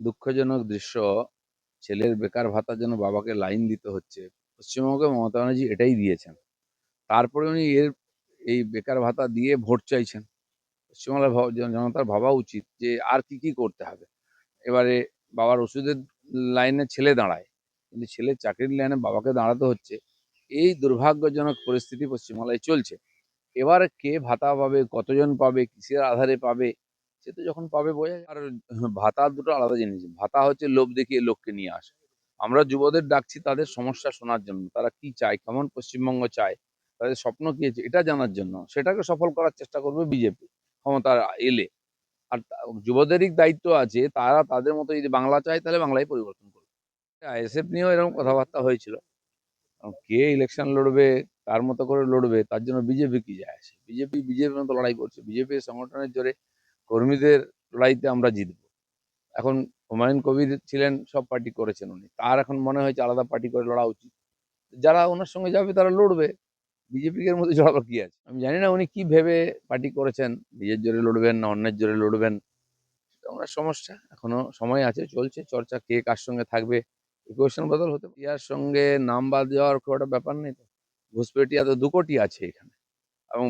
দুঃখজনক দৃশ্য, ছেলের বেকার ভাতার জন্য বাবাকে লাইন দিতে হচ্ছে। পশ্চিমবঙ্গে মমতা ব্যানার্জি এটাই দিয়েছেন। তারপরে উনি এই বেকার ভাতা দিয়ে ভোট চাইছেন। পশ্চিমবাংলার জনতার ভাবা উচিত যে আর কি করতে হবে। এবারে বাবার ওষুধের লাইনে ছেলে দাঁড়ায়, কিন্তু ছেলের চাকরির লাইনে বাবাকে দাঁড়াতে হচ্ছে। এই দুর্ভাগ্যজনক পরিস্থিতি পশ্চিমবাংলায় চলছে। এবার কে ভাতা পাবে, কতজন পাবে, কিসের আধারে পাবে, সে তো যখন পাবে বোঝা যায়। আর ভাতা দুটো আলাদা জিনিস। ভাতা হচ্ছে লোভ দেখিয়ে লোককে নিয়ে আসা। আমরা যুবদের ডাকছি তাদের সমস্যা শোনার জন্য, তারা কি চায়, কেমন পশ্চিমবঙ্গ চায়, তাদের স্বপ্ন কি আছে এটা জানার জন্য। সেটাকে সফল করার চেষ্টা করবে বিজেপি ক্ষমতা এলে। আর যুবদেরই দায়িত্ব আছে, তারা তাদের মতো যদি বাংলা চায় তাহলে বাংলায় পরিবর্তন করবে। আইএসএফ নিয়েও এরকম কথাবার্তা হয়েছিল। কে ইলেকশন লড়বে, কার মতো করে লড়বে, তার জন্য বিজেপি কি যায় আসে। বিজেপির মতো লড়াই করছে। বিজেপির সংগঠনের জোরে কর্মীদের লড়াইতে আমরা জিতবো। এখন হুমায়ুন কবির ছিলেন, সব পার্টি করেছেন উনি, তার এখন মনে হয়েছে আলাদা পার্টি করে লড়া উচিত। যারা ওনার সঙ্গে যাবে তারা লড়বে, বিজেপি এর মধ্যে জড়াবার কি আছে। আমি জানি না উনি কি ভেবে পার্টি করেছেন, নিজের জোরে লড়বেন না অন্যের জোরে লড়বেন, সেটা ওনার সমস্যা। এখনো সময় আছে, চলছে চর্চা, কে কার সঙ্গে থাকবে ইকুয়েশন বদল হতে পারে। ইয়ার সঙ্গে নাম বাদ দেওয়ার খুব একটা ব্যাপার নেই তো। ঘুষপেটিয়া তো 2 কোটি আছে এখানে, এবং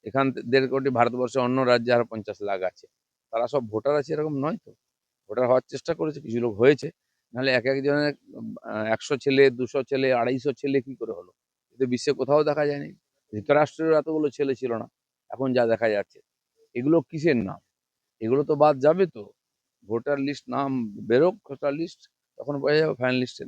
এখান 1.5 কোটি ভারতবর্ষে অন্য রাজ্যে আরো 50 লাখ আছে। তারা সব ভোটার আছে এরকম নয় তো। ভোটার হওয়ার চেষ্টা করেছে, কিছু লোক হয়েছে। নাহলে এক একজনের 100 ছেলে, 200 ছেলে, 250 ছেলে কি করে হলো? কিন্তু বিশ্বে কোথাও দেখা যায়নি। ধৃতরাষ্ট্রের এতগুলো ছেলে ছিল না, এখন যা দেখা যাচ্ছে। এগুলো কিসের নাম? এগুলো তো বাদ যাবে তো। ভোটার লিস্ট নাম বেরোক, ভোটার লিস্ট, তখন বোঝা যাবে ফাইনাল লিস্টে